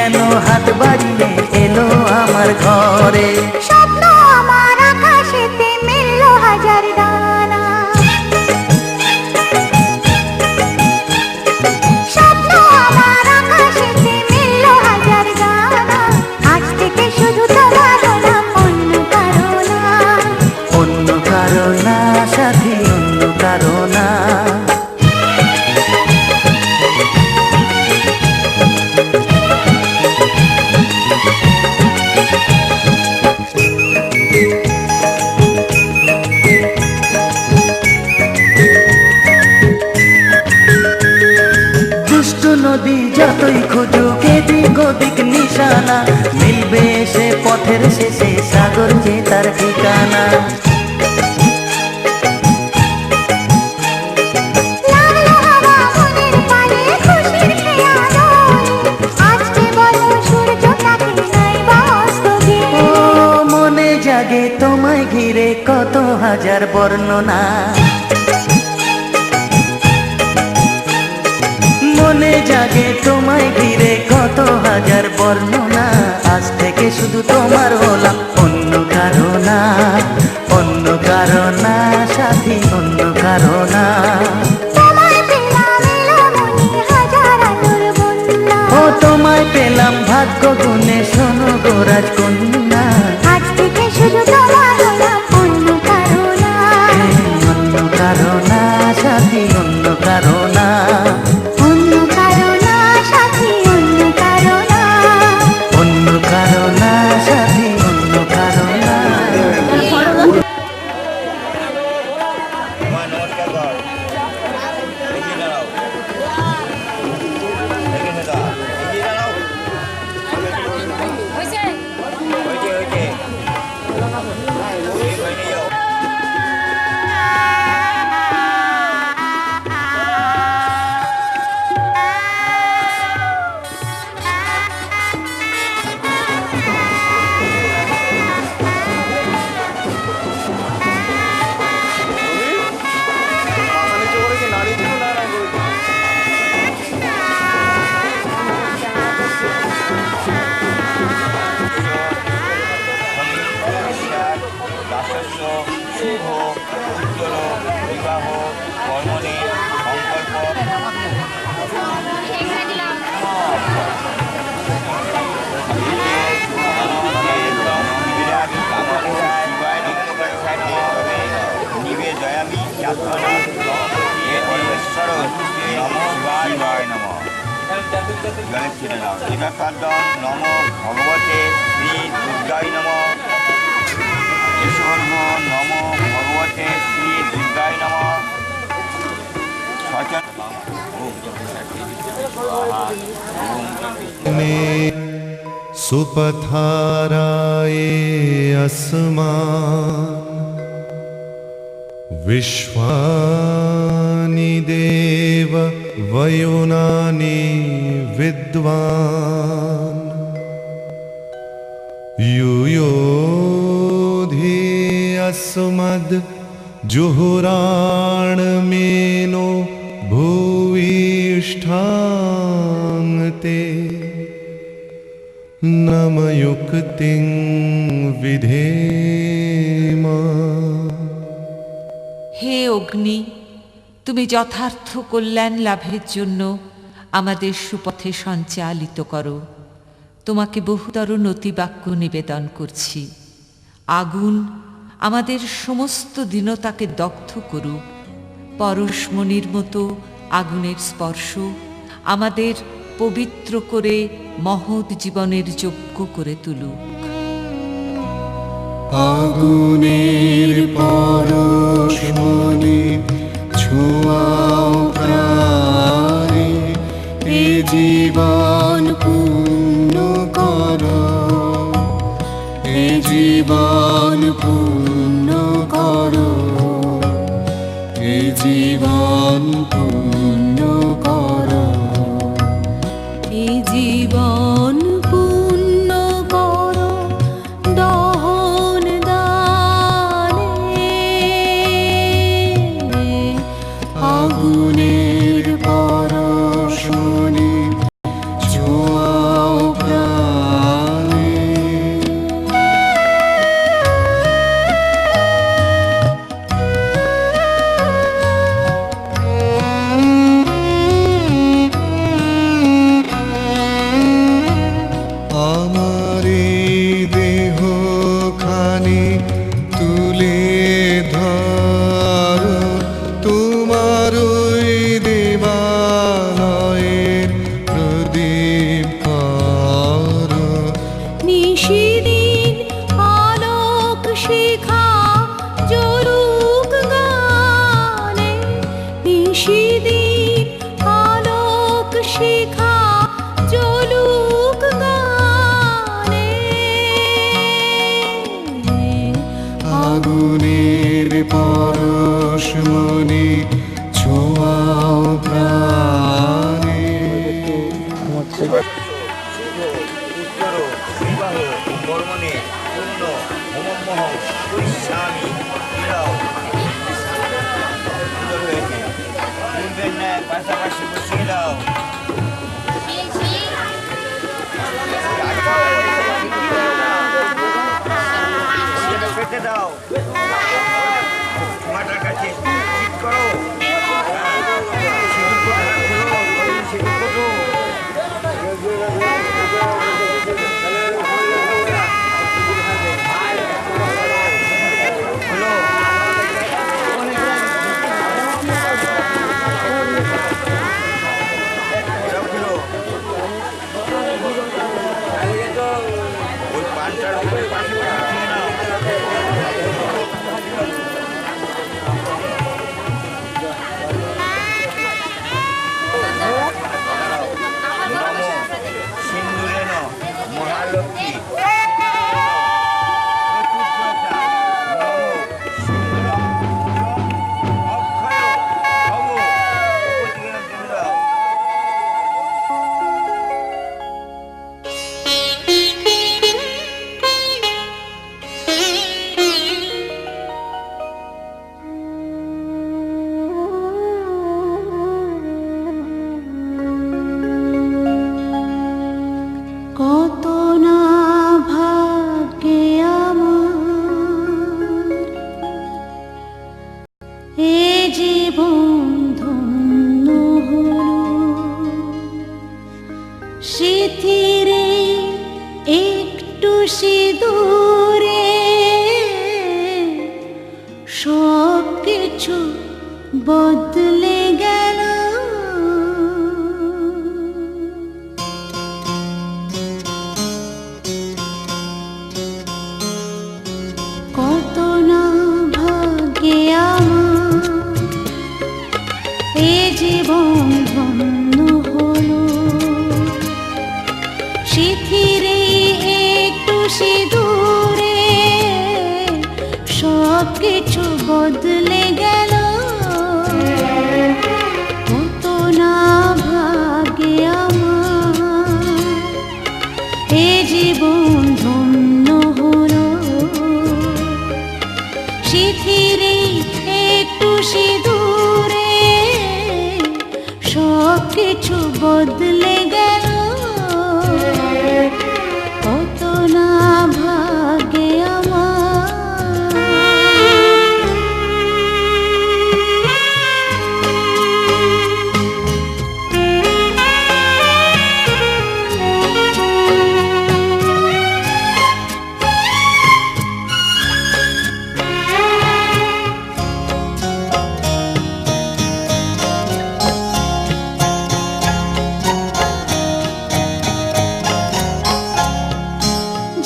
কেন হাত বাড়িয়ে এলো আমার ঘরে। স্বপ্ন আমার আকাশেতে মেললো হাজার দানা, স্বপ্ন আমার আকাশেতে মেললো হাজার দানা। আজ থেকে শুধু তোমার হলাম, অন্য কারো না। অন্য কারো না সাথী, অন্য কারো না। নদী যতই খুঁজুক এদিক ওদিক নিশানা, মিলবে সে পথের শেষে সাগর যে তার ঠিকানা। মনে জাগে তোমায় ঘিরে কত হাজার বর্ণনা, মনে জাগে তোমায় ঘিরে কত হাজার বর্ণনা। আজ থেকে শুধু তোমার হলাম, অন্য কারো না। অন্য কারো না সাথী, অন্য কারো না। ও তোমায় পেলাম ভাগ্য গুণে, শোনো গো রাজকন্যা। আজ থেকে শুধু তোমার হলাম, অন্য কারো না। অন্য কারো না সাথী, অন্য কারো না। অন্য কারো না সাথী, অন্য কারো না। অন্য কারো না সাথী, অন্য কারো না। শুভ উজ্জ্বল বিবাহ কর্মণি নিবে দয়ামি নম ভগবতে শ্রী দুর্গায় নম। নম ভগবতে শ্রী দুর্গায় নম। सुपथाराये अस्मान् विश्वानि देव वयुनानि विद्वान् युयोधि अस्मद् जुहुराणमेनो भूयिष्ठां ते नमयुक्तिं विधेम। হে অগ্নি, তুমি যথার্থ কল্যাণ লাভের জন্য আমাদের সুপথে সঞ্চালিত করো। তোমাকে বহুতর নতিবাক্য নিবেদন করছি। আগুন আমাদের সমস্ত দীনতাকে দগ্ধ করুক। পরশমণির মতো আগুনের স্পর্শ আমাদের পবিত্র করে মহৎ জীবনের যোগ্য করে তুলুক। আগুনের পরশমণি ছোঁয়াও প্রাণে, এ জীবন পূর্ণ করো, এ জীবন পূর্ণ করো, এ জীবন পূর্ণ করো, এ জীবন পূর্ণ করো দহন দানে। আগুনের পরশমণি ছোঁয়াও প্রাণে, পরশ মনে ছোঁয়াও প্রাণে। উত্তর বিবাহ কর্মণে পূর্ণ হোমমোহম পরিস্বামী এরাও সুন্দর হয়েছে। পূর্বের ন্যায় পাশাপাশি বসিয়ে দাও। পেতে দাও, মাটার কাছে ঠিক করো। সিঁদুর কোটোটা খোলো, সিঁদুর কোটো। ওই পানটার উপরে পাশে উঠিয়ে নাও। নমো সিন্দুরেণ মহালক্ষ্মী কত না ভাগ্যে আমার এ জীবন ধন্য হলো, স্মৃতিরে একটু সিঁদুরে সব কিছু বদলে গেল। কত না ভাগ্যে আমার এ জীবন ধন্য হলো, স্মৃতিরে একটু সিঁদুরে সব কিছু বদলে গেল। কত না ভাগ্যে আমার এ জীবন ধন্য হলো, স্মৃতিরে একটু সিঁদুরে সব কিছু বদলে গেল। কত না ভাগ্যে আমার।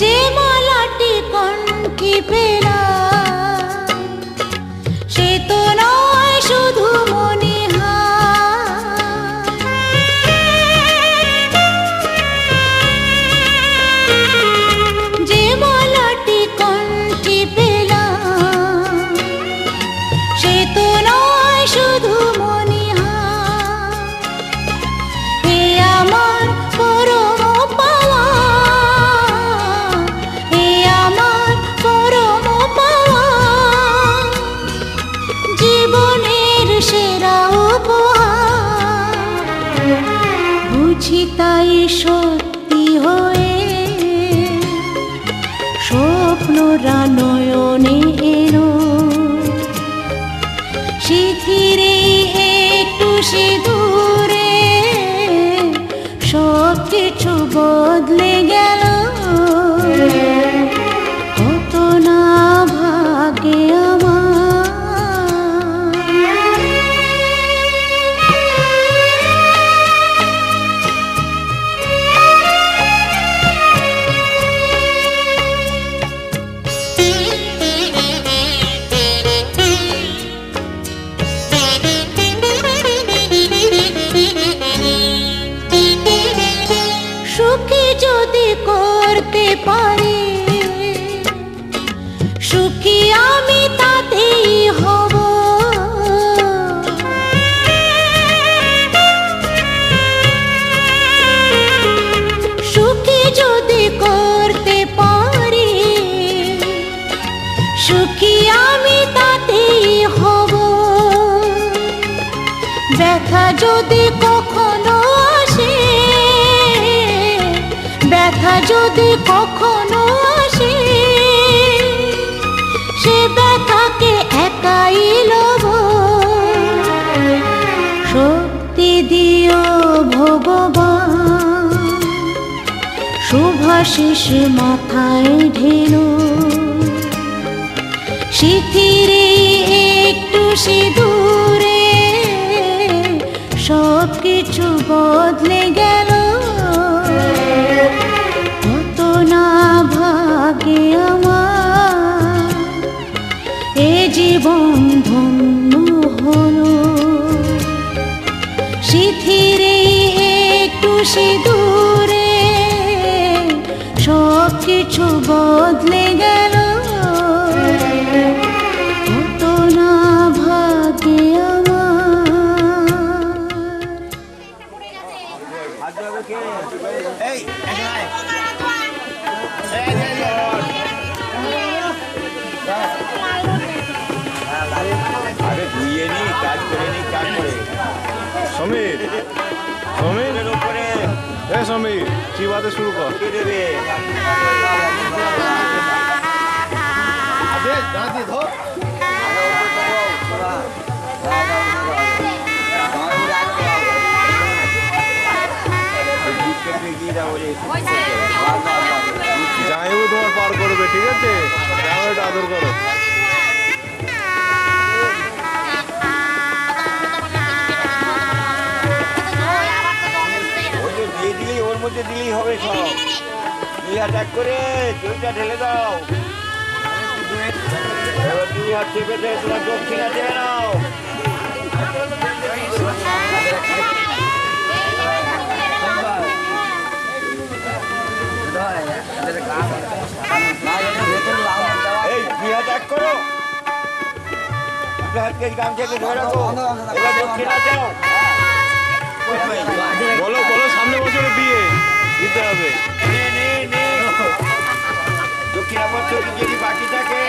যে মালাটি কণ্ঠে পেলাম সে তো নয় শুধু মনিহার, যে মালাটি কণ্ঠে পেলাম সে তো নয় শুধু মনিহার। হে আমার পরম পাওয়া, হে আমার পরম পাওয়া, জীবনের সেরা উপহার। বুঝি তাই সত্যি হয়ে স্বপ্নরা নয়নে এলো, স্মৃতিরে একটু সিঁদুরে সব কিছু বদলে গেল। কত না ভাগ্যে আমার। যদি কখনো আসে, ব্যথা যদি কখনো আসে, সে ব্যথাকে একাই লব। শক্তি দিও ভগবান, শুভাশিস মাথায় ঢেলো, শিথিরে একটু সিঁদুরে সব কিছু বদলে গেল। কত না ভাগে আমার এ জীবন ধন্য হলো। শিথিরে একটু সিঁদুরে সব কিছু বদলে গেল। কত না ভাগে আরে ধুইয়ে নি, কাজ করে নি, কাজ করে। সমীর, সমীর, এর উপরে এ সমীর, চিবাতে শুরু কর। দিয়ে দেবে। জামাইবাবু তোমার পার করবে, ঠিক আছে? জামাইটা আদর করো। দিয়ে দিলেই ওর মধ্যে দিলেই হবে সব। দুই হাত এক করে দুইটা ঢেলে দাও। এবার দুই হাত চেপে দিয়ে তোমার দক্ষিণা দেবে নাও। এই দুই হাত এক করো, দুটো হাতকে গামছাকে ধরে রাখো। এবার দক্ষিণা দাও। বলো বলো, সামনে বছরে বিয়ে দিতে হবে। নে, নে, নে। দক্ষিণা বছর যদি বাকি থাকে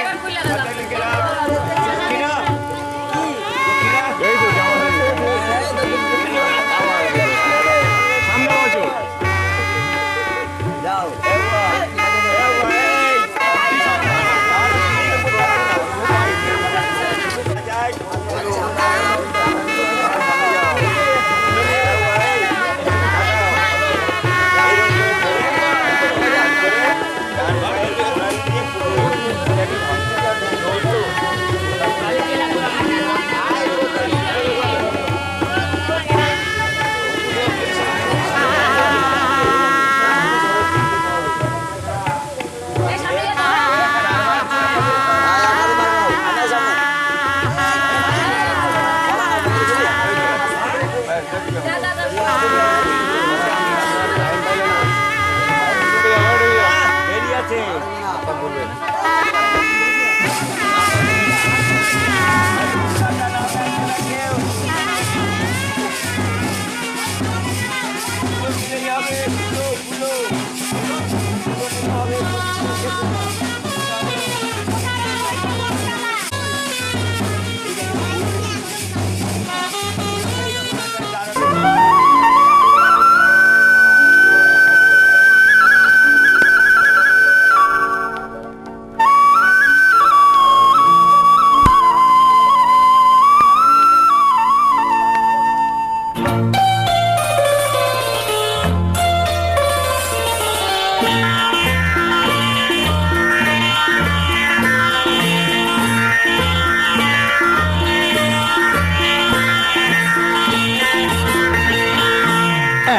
হাতে লিখে রাখ। দক্ষিণা, দক্ষিণা। এই তো জামা সামনে বছর। যাও এবার, এবার, এই। দেরি আছে।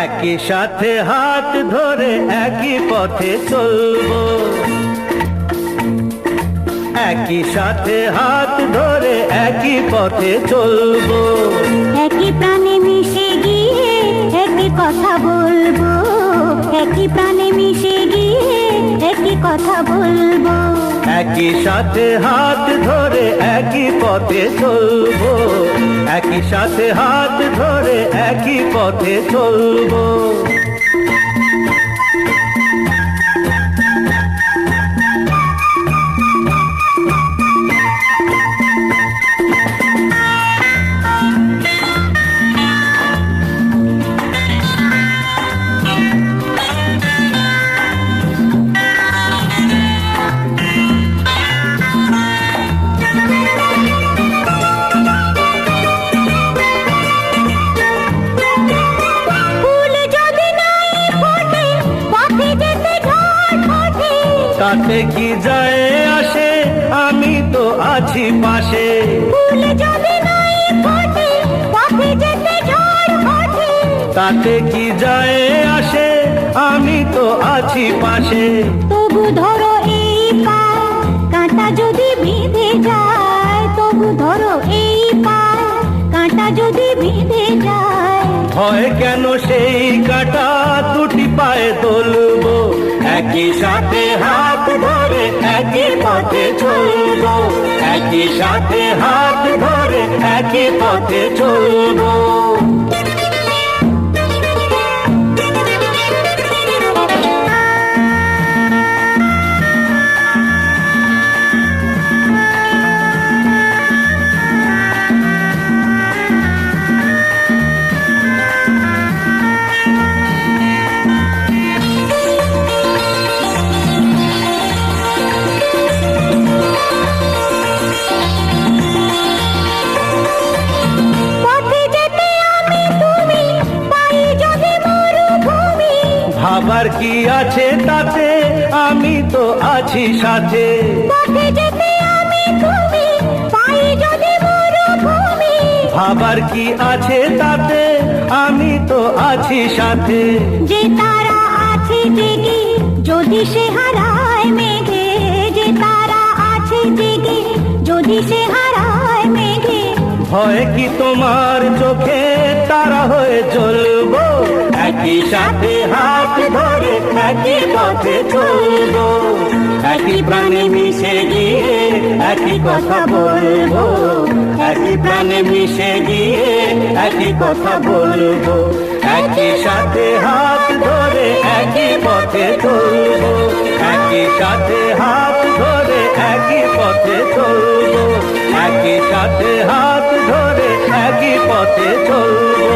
একই সাথে হাত ধরে একই পথে চলবো, একই সাথে হাত ধরে একই পথে চলবো। একই প্রাণে মিশে গিয়ে একই কথা বলবো, একই প্রাণে মিশে গিয়ে একই কথা বলবো। একই সাথে হাত ধরে একই পথে চলবো, একই সাথে হাত ধরে একই পথে চলবো। তাতে কি যায় আসে, আমি তো আছি পাশে। ফুল যদি নাই ফোটে, পথে যেতে ঝড় ওঠে। তাতে কি যায় আসে, আমি তো আছি পাশে। তবু ধরো এই পায়, কাঁটা যদি বিঁধে যায়। তবু ধরো এই পায়, কাঁটা যদি বিঁধে যায়। হয় কেন সেই কাঁটা, দুটি পায়ে তুলবো, একই সাথে হাত ধরে একই পথে চলবো। একই সাথে হাত ধরে একই পথে চলবো। পথে যেতে আমি তুমি, পাই যদি মরুভূমি। ভাবার কি আছে তাতে, আমি তো আছি সাথে। পথে যেতে আমি তুমি, পাই যদি মরুভূমি। ভাবার কি আছে তাতে, আমি তো আছি সাথে। যে তারা আছে জেগে, যদি সে হারায় মেঘে। যে তারা আছে জেগে, যদি সে হারায় মেঘে। হয় কি তোমার চোখে, তারা হয়ে চলবো, একই সাথে হাত ধরে একই পথে চলবো। একই প্রাণে মিশে গিয়ে একই কথা বলবো। একই প্রাণে মিশে গিয়ে একই কথা বলবো। একই সাথে হাত ধরে একই পথে চলবো। একই সাথে হাত ধরে একই পথে চলবো। একই সাথে হাত ধরে একই পথে চলবো।